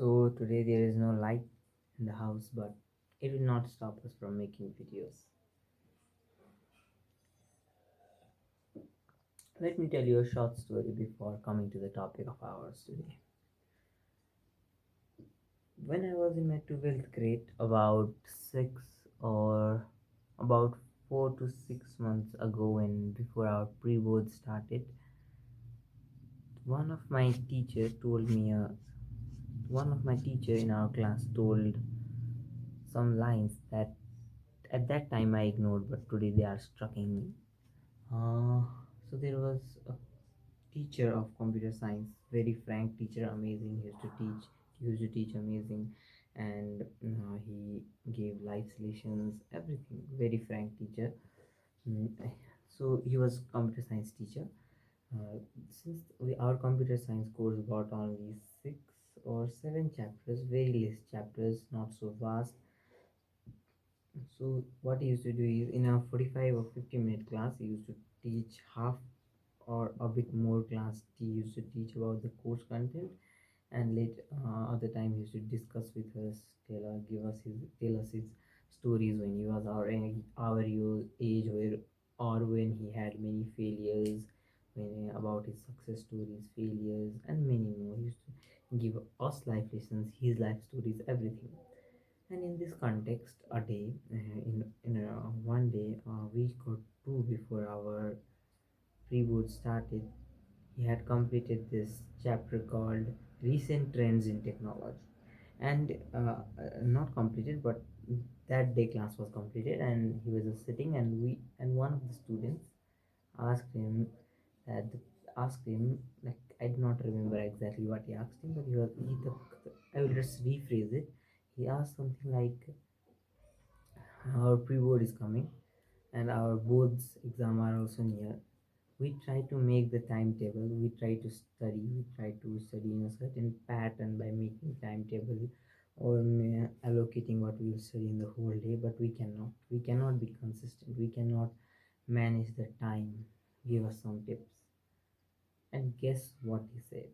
So today there is no light in the house, but it will not stop us from making videos. Let me tell you a short story before coming to the topic of ours today. When I was in my 12th grade, about 4 to 6 months ago, when before our pre-board started, one of my teacher told me one of my teacher in our class told some lines that at that time I ignored, but today they are striking me. Uh, so there was a teacher of computer science, very frank teacher, amazing. He used to teach amazing, and he gave life lessons, everything. Very frank teacher. Mm, So he was computer science teacher. Our computer science course got only 6 or 7 chapters, very less chapters, not so vast. So what he used to do is in a 45 or 50-minute class, he used to teach half or a bit more class. He used to teach about the course content, and later other time he used to discuss with us, tell us his stories when he was our age, where or when he had many failures, when about his success stories, failures, and many more. He used to give us life lessons, his life stories, everything. And in this context, a day, one day, a week or two before our pre-board started, he had completed this chapter called Recent Trends in Technology. And not completed, but that day class was completed, and he was just sitting, and one of the students asked him that asked him, like, I do not remember exactly what he asked him, but I will just rephrase it. He asked something like, our pre-board is coming and our boards exam are also near. We try to make the timetable, we try to study in a certain pattern by making timetable, or allocating what we will study in the whole day, but we cannot be consistent, we cannot manage the time. Give us some tips. And guess what he said?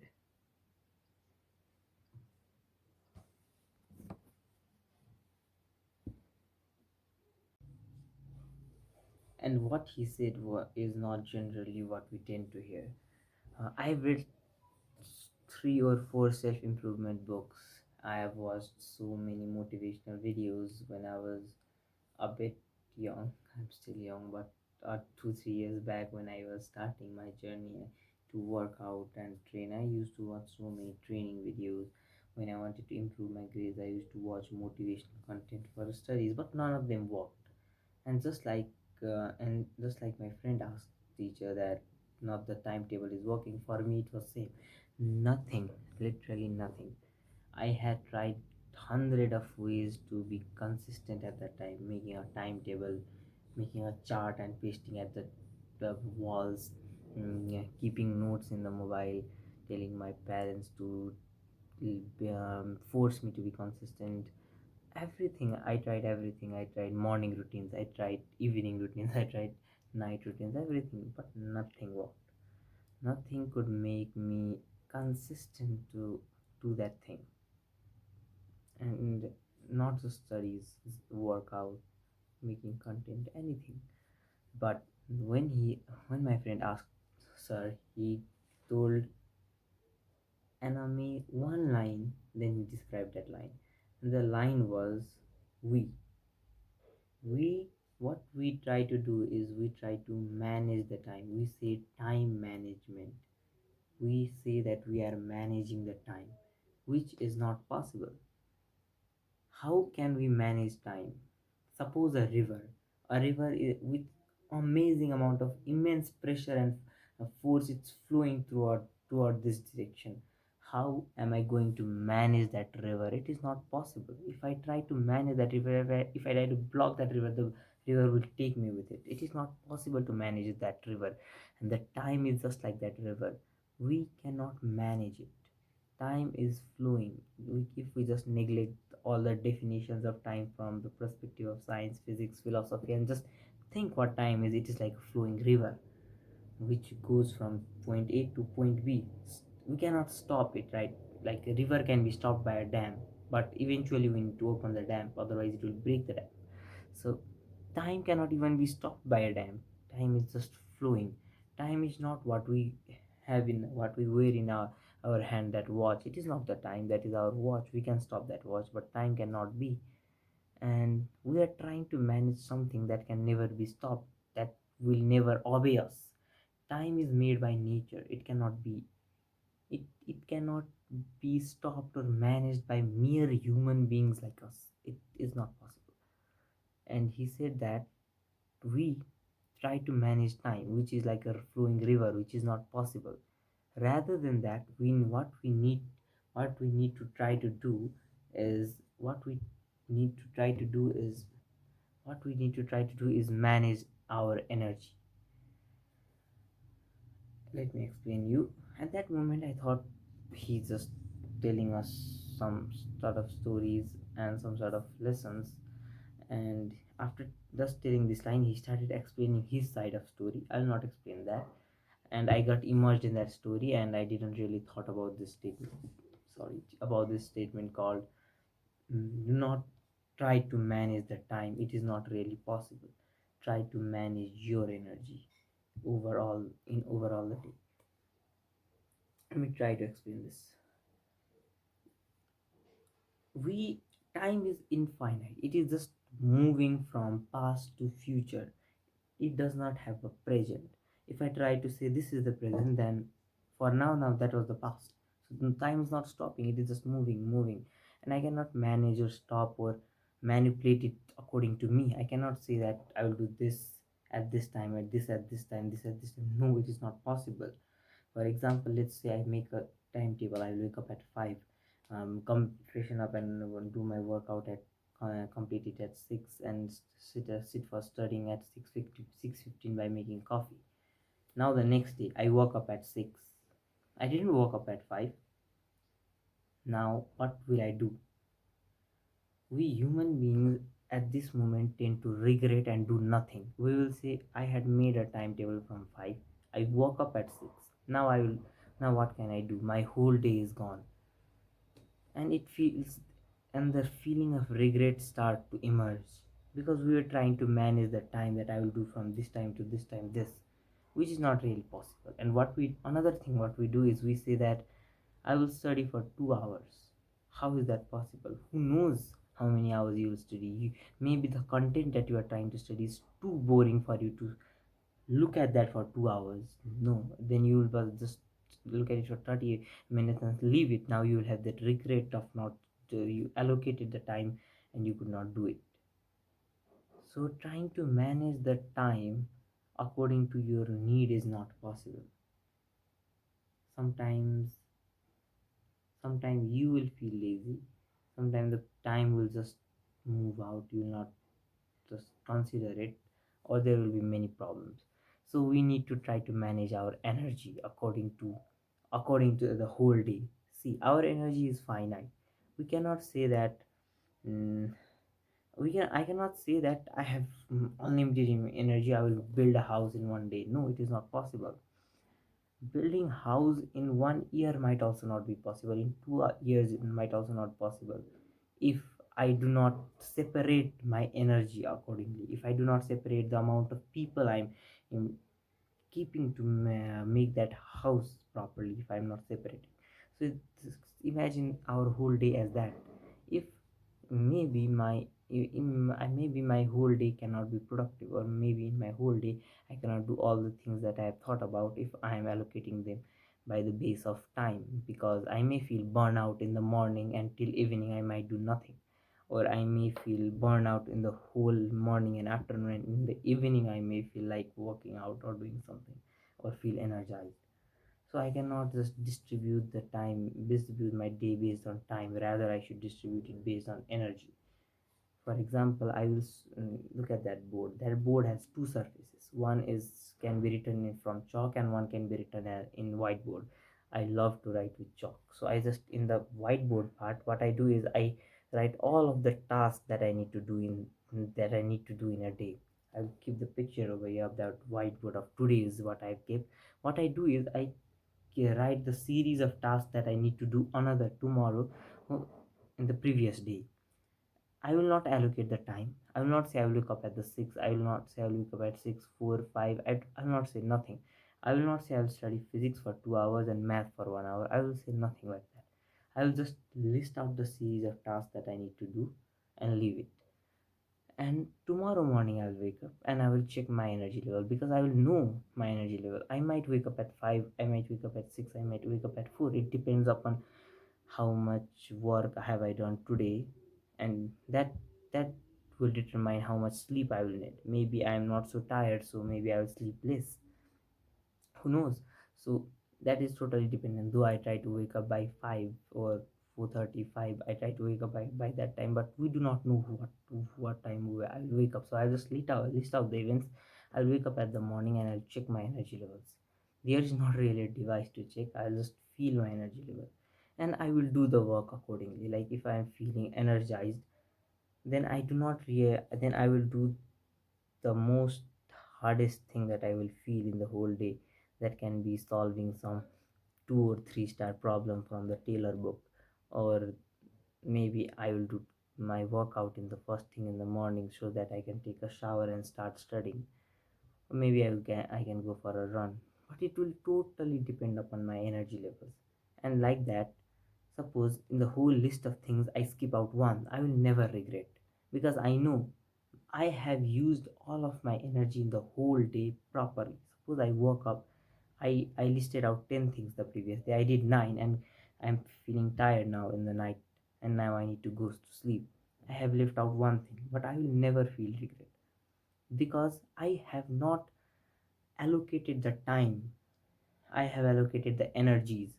And what he said is not generally what we tend to hear. I've read 3 or 4 self-improvement books. I have watched so many motivational videos when I was a bit young. I'm still young, but 2 3 years back when I was starting my journey to work out and train, I used to watch so many training videos. When I wanted to improve my grades, I used to watch motivational content for studies, but none of them worked. And just like my friend asked teacher that not the timetable is working, for me it was same. Nothing, literally nothing. I had tried hundred of ways to be consistent at that time, making a timetable, making a chart and pasting at the walls, yeah, keeping notes in the mobile, telling my parents to force me to be consistent. Everything, I tried everything. I tried morning routines, I tried evening routines, I tried night routines, everything, but nothing worked. Nothing could make me consistent to do that thing. And not just studies, workout, making content, anything. But when my friend asked sir, he told Anami one line, then he described that line. And the line was, we we what we try to do is we try to manage the time. We say time management. We say that we are managing the time, which is not possible. How can we manage time? Suppose with amazing amount of immense pressure and force, it's flowing toward this direction. How am I going to manage that river? It is not possible. If I try to manage that river, if I try to block that river, the river will take me with it. It is not possible to manage that river. And the time is just like that river. We cannot manage it. Time is flowing. If we just neglect all the definitions of time from the perspective of science, physics, philosophy, and just think what time is, it is like a flowing river which goes from point A to point B. We cannot stop it, right? like a river can be stopped by a dam, but eventually we need to open the dam, otherwise it will break the dam. So time cannot even be stopped by a dam. Time is just flowing. Time is not what we have in what we wear in our hand, that watch. It is not the time that is our watch. We can stop that watch, but time cannot be. And we are trying to manage something that can never be stopped, that will never obey us. Time is made by nature. It cannot be stopped or managed by mere human beings like us. It is not possible. And he said that we try to manage time, which is like a flowing river, which is not possible. Rather than that, what we need to try to do is what we need to try to do is manage our energy. Let me explain you. At that moment, I thought he's just telling us some sort of stories and some sort of lessons. And after just telling this line, he started explaining his side of story. I'll not explain that. And I got immersed in that story, and I didn't really thought about this statement. Sorry, about this statement called, "Do not try to manage the time. It is not really possible. Try to manage your energy overall the day." Let me try to explain this. We Time is infinite. It is just moving from past to future. It does not have a present. If I try to say this is the present, then for now that was the past. So the time is not stopping, it is just moving, and I cannot manage or stop or manipulate it according to me. I cannot say that I will do this at this time, at this time, this at this time. No, it is not possible. For example, let's say I make a timetable. I wake up at 5, come freshen up and do my workout at complete it at 6, and sit for studying at 6:15 by making coffee. Now the next day I woke up at 6. I didn't woke up at 5. Now what will I do? We human beings at this moment tend to regret and do nothing. We will say, I had made a timetable from 5. I woke up at 6. Now what can I do? My whole day is gone. And it feels and the feeling of regret start to emerge, because we are trying to manage the time, that I will do from this time to this time this, which is not really possible. And another thing what we do is we say that I will study for 2 hours. How is that possible? Who knows how many hours you will study? Maybe the content that you are trying to study is too boring for you to look at that for 2 hours. No, then you will just look at it for 30 minutes and leave it. Now you will have that regret of not you allocated the time and you could not do it. So trying to manage the time according to your need is not possible. Sometimes sometimes you will feel lazy. Sometimes the time will just move out. You will not just consider it, or there will be many problems. So we need to try to manage our energy according to the whole day. See, our energy is finite. We cannot say that, mm, I cannot say that I have unlimited energy. I will build a house in one day. No, it is not possible. Building house in 1 year might also not be possible. In 2 years it might also not possible, if I do not separate my energy accordingly, if I do not separate the amount of people I'm keeping to make that house properly, if I'm not separating. So imagine our whole day as that. If maybe maybe my whole day cannot be productive, or maybe in my whole day I cannot do all the things that I have thought about if I am allocating them by the base of time, because I may feel burnout in the morning, and till evening I might do nothing. Or I may feel burnout in the whole morning and afternoon, and in the evening I may feel like working out or doing something, or feel energized. So I cannot just distribute my day based on time. Rather, I should distribute it based on energy. For example, look at that board. That board has two surfaces. One is can be written in from chalk, and one can be written in whiteboard. I love to write with chalk, so I just in the whiteboard part, what I do is I write all of the tasks that I need to do in a day. I'll keep the picture over here of that whiteboard of today is what I've kept. What I do is I write the series of tasks that I need to do another tomorrow uh, in the previous day. I will not allocate the time. I will not say I will wake up at the 6. I will not say I will wake up at 6, 4, 5. I will not say nothing. I will not say I will study physics for 2 hours and math for 1 hour. I will say nothing like that. I will just list out the series of tasks that I need to do and leave it. And tomorrow morning I will wake up and I will check my energy level, because I will know my energy level. I might wake up at 5, I might wake up at 6, I might wake up at 4. It depends upon how much work have I done today, and that will determine how much sleep I will need. Maybe I am not so tired, so maybe I will sleep less. Who knows? So that is totally dependent. Though I try to wake up by 5 or 4:35, I try to wake up by that time, but we do not know what time I'll wake up. So I'll just list out the events. I'll wake up at the morning and I'll check my energy levels. There is not really a device to check. I'll just feel my energy level, and I will do the work accordingly. Like if I am feeling energized, then I will do the most hardest thing that I will feel in the whole day. That can be solving some 2 or 3 star problem from the Taylor book, or maybe I will do my workout in the first thing in the morning so that I can take a shower and start studying. Or maybe I can go for a run. But it will totally depend upon my energy levels. And like that, suppose in the whole list of things I skip out one, I will never regret, because I know I have used all of my energy in the whole day properly. Suppose I woke up, I listed out 10 things the previous day. I did 9 and I'm feeling tired now in the night, and now I need to go to sleep. I have left out one thing, but I will never feel regret, because I have not allocated the time. I have allocated the energies.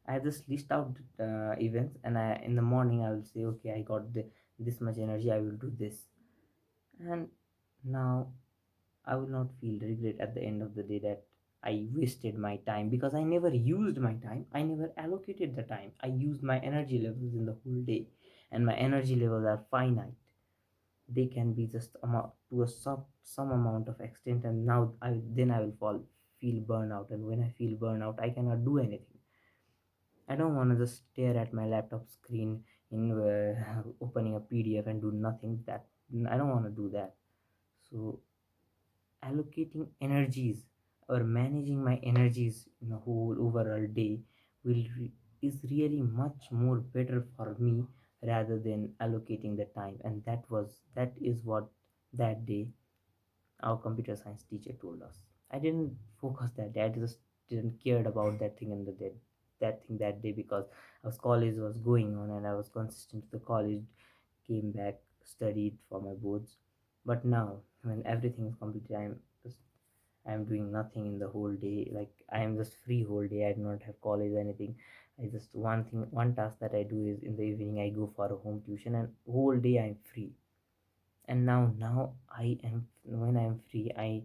I just list out events, and in the morning I will say, okay, I got this much energy. I will do this, and now I will not feel regret at the end of the day that I wasted my time, because I never used my time. I never allocated the time. I used my energy levels in the whole day, and my energy levels are finite. They can be just to a some amount of extent, and now I will feel burnout, and when I feel burnout, I cannot do anything. I don't want to just stare at my laptop screen in opening a PDF and do nothing. That I don't want to do that. So allocating energies or managing my energies in a whole overall day is really much more better for me, rather than allocating the time. And that is what that day our computer science teacher told us. I didn't focus that day. I just didn't cared about that thing in the day, that thing that day, because our college was going on and I was consistent to the college, came back, studied for my boards. But now when everything is completed, I'm doing nothing in the whole day. Like I am just free whole day. I do not have college or anything. I just one task that I do is in the evening I go for a home tuition, and whole day I'm free. And now I am when I'm free, I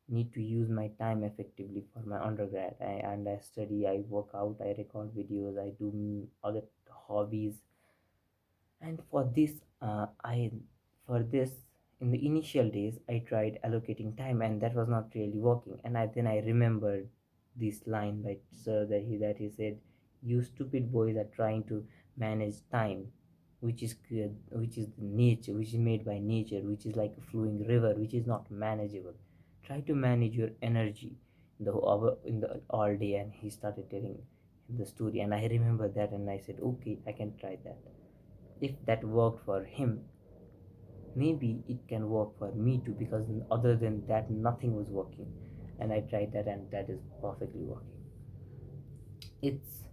need to use my time effectively for my undergrad. I study, I work out, I record videos, I do other hobbies. And for this, in the initial days I tried allocating time, and that was not really working. And then I remembered this line by sir, that he said, you stupid boys are trying to manage time, which is good, which is the nature, which is made by nature, which is like a flowing river, which is not manageable. Try to manage your energy in the all day. And he started telling the story, and I remember that, and I said, okay, I can try that. If that worked for him, maybe it can work for me too, because other than that nothing was working. And I tried that, and that is perfectly working. It's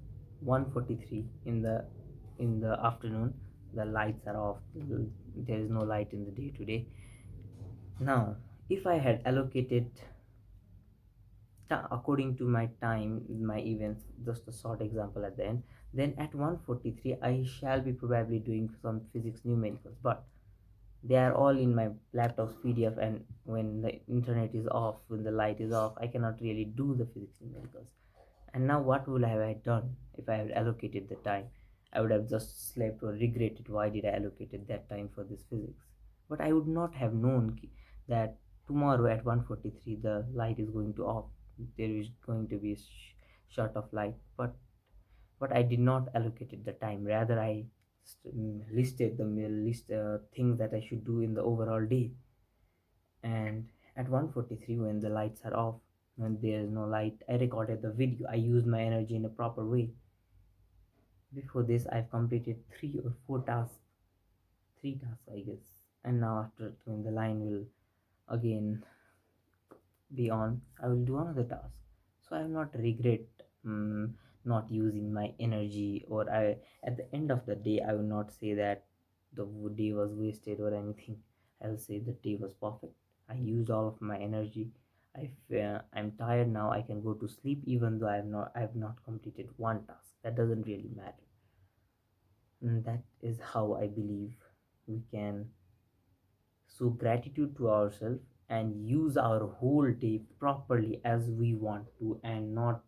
1:43 in the afternoon. The lights are off. There is no light in the day today. Now if I had allocated according to my time, my events, just a short example at the end, then at 1:43 I shall be probably doing some physics numericals. But they are all in my laptop's PDF, and when the internet is off, when the light is off, I cannot really do the physics numericals. And now what would I have done if I had allocated the time? I would have just slept or regretted why did I allocated that time for this physics. But I would not have known that tomorrow at 1:43 the light is going to off. There is going to be short of light, but I did not allocate it the time. Rather, I listed the list things that I should do in the overall day. And at 1:43, when the lights are off, when there is no light, I recorded the video. I used my energy in a proper way. Before this, I've completed three tasks, I guess. And now after, when the line will again be on, I will do another task. So I will not regret not using my energy, or I at the end of the day I will not say that the day was wasted or anything. I will say the day was perfect. I used all of my energy. I'm tired now. I can go to sleep even though I have not completed one task. That doesn't really matter. That is how I believe we can show gratitude to ourselves and use our whole day properly as we want to, and not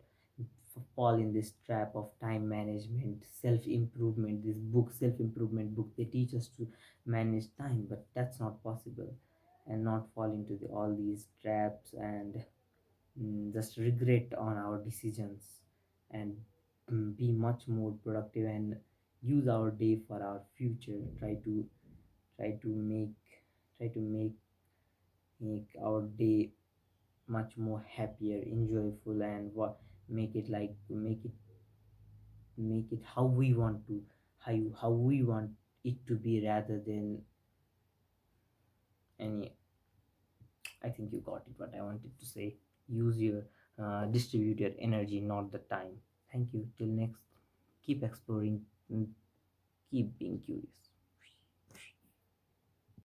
fall in this trap of time management, self improvement. This book, self improvement book, they teach us to manage time, but that's not possible. And not fall into all these traps, and just regret on our decisions, and be much more productive and use our day for our future. Try to make try to make our day much more happier, enjoyable, and what make it like make it how we want to, how we want it to be, rather than any. I think you got it what I wanted to say. Use your distribute your energy, not the time. Thank you. Till next, keep exploring, mm, keep being curious.